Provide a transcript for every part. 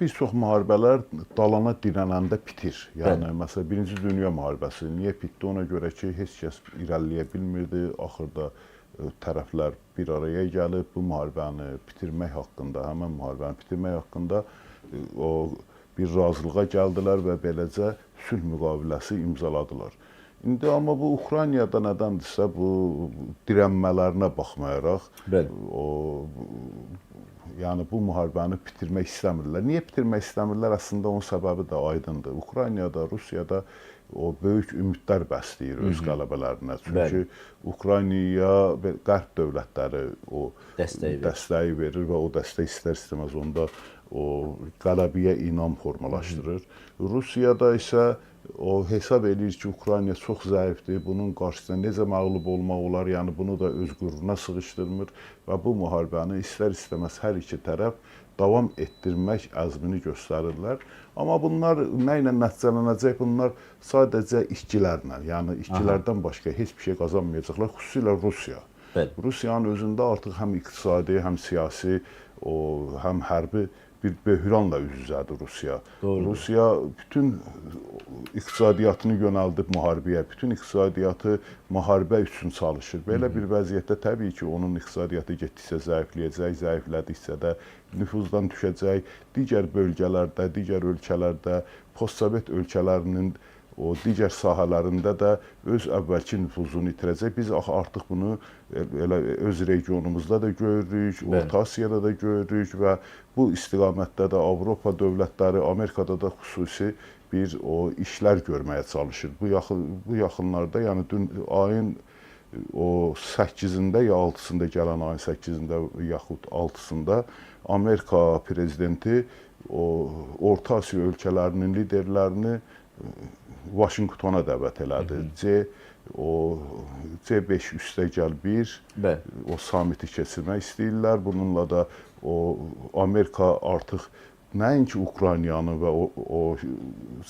bir çox müharibələr dalana dirənəndə bitir. Yəni, Bəli. məsələn, Birinci Dünya müharibəsi niyə bitdi? Ona görə ki, heç kəs irəliləyə bilmirdi. Axırda tərəflər bir araya gəlib bu müharibəni bitirmək haqqında, həmin müharibəni bitirmək haqqında o bir razılığa gəldilər və beləcə sülh müqaviləsi imzaladılar. İndi amma bu Ukraynada nədəndirsə bu dirənmələrinə baxmayaraq yəni bu müharibəni bitirmək istəmirlər. Niyə bitirmək istəmirlər? Əslində onun səbəbi də aydındır. Ukraynada, Rusiyada o böyük ümidlər bəsləyir öz qələbələrinə. Çünki Ukraynaya qərb dövlətləri o dəstəyi verir və o dəstək istər-istəməz onda o qələbəyə inam formalaşdırır. Rusiyada isə o hesab edir ki, Ukrayna çox zəifdir, bunun qarşısında necə məğlub olmaq olar, yəni bunu da öz qüruruna sığışdırmır və bu müharibəni istər-istəməz hər iki tərəf davam etdirmək əzmini göstərirlər. Amma bunlar nə ilə nəticələnəcək? Bunlar sadəcə itkilərlə, yəni itkilərdən başqa heç bir şey qazanmayacaqlar, xüsusilə Rusiya. Rusiyanın özündə artıq həm iqtisadi, həm siyasi, həm hərbi bir böhranla üz-üzədir Rusiya. Rusiya bütün iqtisadiyyatını yönəldib müharibəyə, bütün iqtisadiyyatı müharibə üçün çalışır. Belə bir vəziyyətdə təbii ki, onun iqtisadiyyatı getdikcə zəifləyəcək, zəiflədikcə də nüfuzdan düşəcək, digər bölgələrdə, digər ölkələrdə, postsovet ölkələrinin o digər sahələrində də öz əvvəlki nüfuzunu itirəcək. Biz artıq bunu elə öz regionumuzda da görürük, Orta Asiyada da görürük və bu istiqamətdə də Avropa dövlətləri, Amerikada da xüsusi bir o işlər görməyə çalışır. Bu yaxınlarda, yəni dün ayın o 8-də ya 6-sında, gələn ayın 8-də yaxud 6-sında Amerika prezidenti Orta Asiya ölkələrinin liderlərini Vaşinqtona dəvət elədi. C5 üstəgəl 1 o samiti keçirmək istəyirlər. Bununla da Amerika artıq nəinki Ukraynanı və o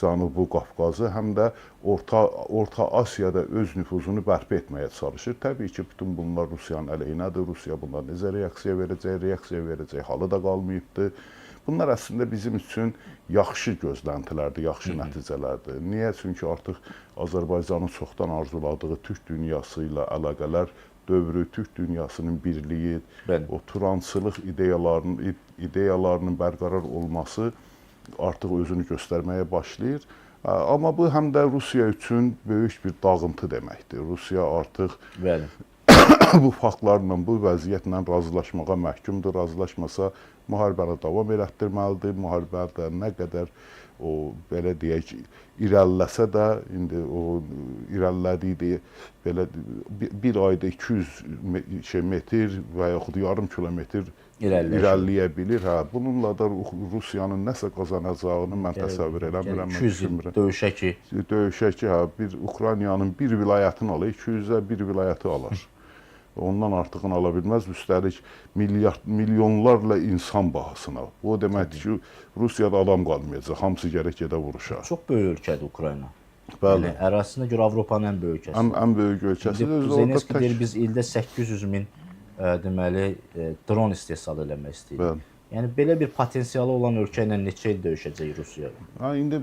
Cənubi Qafqazı, həm də Orta Asiyada öz nüfuzunu bərpa etməyə çalışır. Təbii ki, bütün bunlar Rusiyanın əleyhinədir. Rusiya bunlar necə reaksiya verəcək, halı da qalmayıbdır. Bunlar əslində bizim üçün yaxşı gözləntilərdir, yaxşı nəticələrdir. Niyə? Çünki artıq Azərbaycanın çoxdan arzuladığı türk dünyası ilə əlaqələr dövrü, türk dünyasının birliyi, o turançılıq ideyalarının bərqərar olması artıq özünü göstərməyə başlayır. Amma bu həm də Rusiya üçün böyük bir dağıntı deməkdir. Rusiya artıq bu faktlarla, bu vəziyyətlə razılaşmağa məhkumdur. Razılaşmasa müharibəni davam elətdirməlidir. Müharibədə nə qədər belə deyək, irəliləsə də, indi o irəlilədiyi belə bir ayda 200 metr və yaxud yarım kilometr irəliləyə bilir. Bununla da Rusiyanın nəsə qazanacağını mən təsəvvür eləmirəm. 200 il döyüşə ki, bir Ukraynanın bir vilayətini alır, 200-ə bir vilayəti alar. Ondan artıqını ala bilməz, üstəlik milyonlarla insan bahasına. O deməkdir ki, Rusiyada adam qalmayacaq, hamısı gərək gedə vuruşa. Çox böyük ölkədir Ukrayna. Bəli. Ərazisinə görə Avropanın ən böyük ölkəsidir. Ən böyük ölkəsidir. Zelenski deyir, biz ildə 800 min deməli, dron istehsal eləmək istəyirik. Yəni, belə bir potensialı olan ölkə ilə neçə il döyüşəcək Rusiya? İndi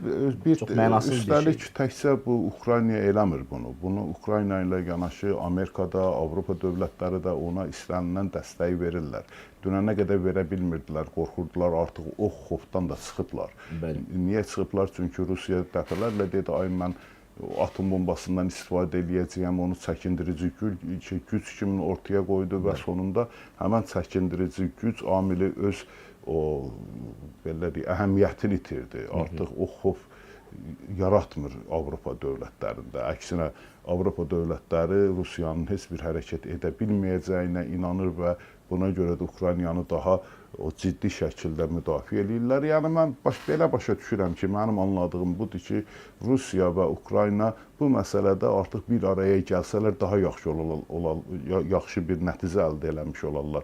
üstəlik təkcə bu Ukrayna eləmir bunu. Bunu Ukrayna ilə yanaşı Amerikada, Avropa dövlətləri də ona istənilən dəstəyi verirlər. Dünənə qədər verə bilmirdilər, qorxurdular, artıq o xofdan da çıxıblar. Niyə çıxıblar? Çünki Rusiya dəfələrlə dedi, mən atom bombasından istifadə edəcəyəm, onu çəkindirici güc kimi ortaya qoydu və sonunda həmən çəkindirici güc amili öz əhəmiyyətini itirdi. Artıq o xof yaratmır Avropa dövlətlərində. Əksinə, Avropa dövlətləri Rusiyanın heç bir hərəkət edə bilməyəcəyinə inanır və buna görə də Ukraynanı daha ciddi şəkildə müdafiə edirlər. Yəni, mən belə başa düşürəm ki, mənim anladığım budur ki, Rusiya və Ukrayna bu məsələdə artıq bir araya gəlsələr daha yaxşı bir nəticə əldə eləmiş olarlar.